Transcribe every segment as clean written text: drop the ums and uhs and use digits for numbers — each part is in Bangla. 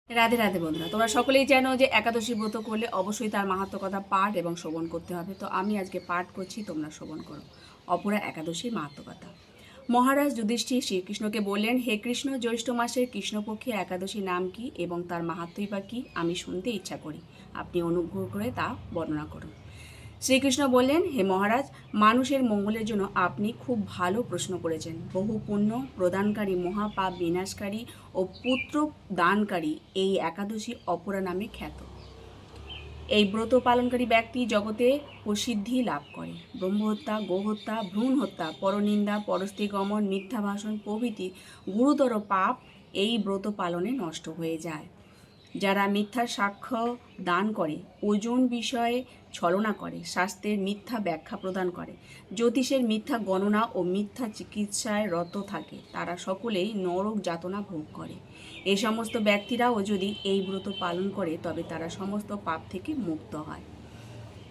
রাধে রাধে বন্ধুরা, তোমরা সকলেই জানো যে একাদশী ব্রত করলে অবশ্যই তার মাহাত্ম্য কথা পাঠ এবং শ্রবণ করতে হবে। তো আমি আজকে পাঠ করছি, তোমরা শ্রবণ করো। অপরা একাদশীর মাহাত্ম্য কথা। মহারাজ যুধিষ্ঠির শ্রীকৃষ্ণকে বললেন, হে কৃষ্ণ, জ্যৈষ্ঠ মাসের কৃষ্ণপক্ষে একাদশী নাম কি এবং তার মাহাত্ম্যই বা কী? আমি শুনতে ইচ্ছা করি, আপনি অনুগ্রহ করে তা বর্ণনা করুন। শ্রীকৃষ্ণ বললেন, হে মহারাজ, মানুষের মঙ্গলের জন্য আপনি খুব ভালো প্রশ্ন করেছেন। বহু পুণ্য প্রদানকারী, মহাপাপ বিনাশকারী ও পুত্র দানকারী এই একাদশী অপরা নামে খ্যাত। এই ব্রত পালনকারী ব্যক্তি জগতে প্রসিদ্ধি লাভ করে। ব্রহ্মহত্যা, গোহত্যা, ভ্রূণ হত্যা, পরনিন্দা, পরস্ত্রীগমন, মিথ্যা ভাষণ প্রভৃতি গুরুতর পাপ এই ব্রত পালনে নষ্ট হয়ে যায়। যারা মিথ্যা সাক্ষ্য দান করে, ওজন বিষয়ে ছলনা করে, শাস্ত্রের মিথ্যা ব্যাখ্যা প্রদান করে, জ্যোতিষের মিথ্যা গণনা ও মিথ্যা চিকিৎসায় রত থাকে, তারা সকলেই নরক যাতনা ভোগ করে। এই সমস্ত ব্যক্তিরাও যদি এই ব্রত পালন করে তবে তারা সমস্ত পাপ থেকে মুক্ত হয়।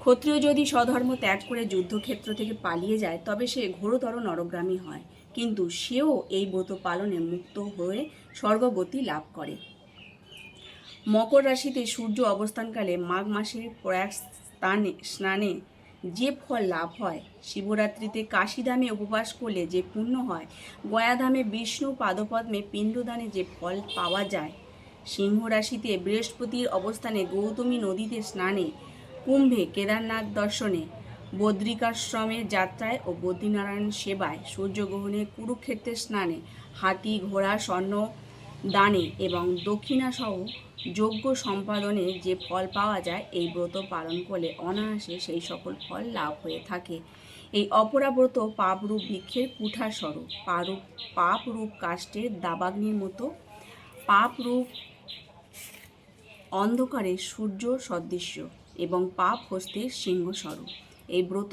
ক্ষত্রিয় যদি স্বধর্ম ত্যাগ করে যুদ্ধক্ষেত্র থেকে পালিয়ে যায় তবে সে ঘোরতর নরগ্রামী হয়, কিন্তু সেও এই ব্রত পালনে মুক্ত হয়ে স্বর্গগতি লাভ করে। মকর রাশিতে সূর্য অবস্থানকালে মাঘ মাসের প্রয়াগ স্নানে যে ফল লাভ হয়, শিবরাত্রিতে কাশীধামে উপবাস করলে যে পুণ্য হয়, গয়াধামে বিষ্ণু পাদপদ্মে পিণ্ডদানে যে ফল পাওয়া যায়, সিংহ রাশিতে বৃহস্পতির অবস্থানে গৌতমী নদীতে স্নানে, কুম্ভে কেদারনাথ দর্শনে, বদ্রিকাশ্রমের যাত্রায় ও বদ্রীনারায়ণ সেবায়, সূর্যগ্রহণে, কুরুক্ষেত্রের স্নানে, হাতি ঘোড়া স্বর্ণ দানে এবং দক্ষিণাসহ যজ্ঞ সম্পাদনে যে ফল পাওয়া যায়, এই ব্রত পালন করলে অনায়াসে সেই সকল ফল লাভ হয়ে থাকে। এই অপরাব্রত পাপরূপ বৃক্ষের কুঠার স্বরূপ, পাপরূপ কাষ্ঠের দাবাগ্নির মতো, পাপরূপ অন্ধকারে সূর্য সদৃশ্য এবং পাপ হস্তের সিংহ স্বরূপ। এই ব্রত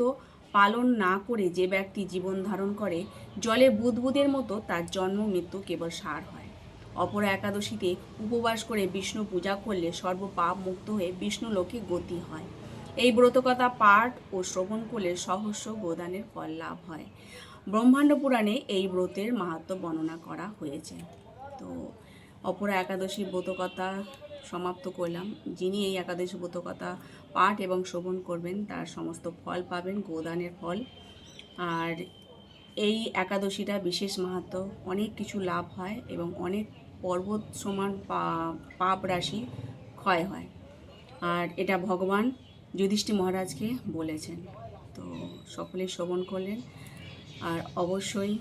পালন না করে যে ব্যক্তি জীবন ধারণ করে, জলে বুদবুদের মতো তার জন্ম মৃত্যু কেবল সার হয়। অপরা একাদশীতে উপবাস করে বিষ্ণু পূজা করলে সর্বপাপ মুক্ত হয়ে বিষ্ণু লোকে গতি হয়। এই ব্রতকথা পাঠ ও শ্রবণ করলে সহস্র গোদানের ফল লাভ হয়। ব্রহ্মাণ্ড পুরাণে এই ব্রতের মাহাত্ম্য বর্ণনা করা হয়েছে। তো অপরা একাদশী ব্রতকথা সমাপ্ত করলাম। যিনি এই একাদশী ব্রতকথা পাঠ এবং শ্রবণ করবেন তার সমস্ত ফল পাবেন, গোদানের ফল। আর এই একাদশীটা বিশেষ মাহাত্ম্য, অনেক কিছু লাভ হয় এবং অনেক পর্বত সমান পাপ রাশি ক্ষয় হয়। আর এটা ভগবান যুধিষ্ঠির মহারাজকে বলেছেন। তো সকলে শ্রবণ করলেন। আর অবশ্যই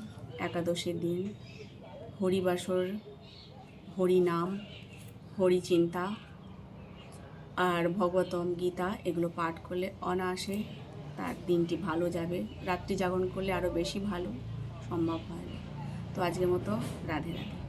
একাদশীর দিন হরিবাসর, হরিনাম, হরিচিন্তা আর ভগবতম গীতা এগুলো পাঠ করলে অনায়াসে তার দিনটি ভালো যাবে। রাত্রি জাগরণ করলে আরও বেশি ভালো সম্ভব হয়। তো আজকের মতো রাধে রাধে।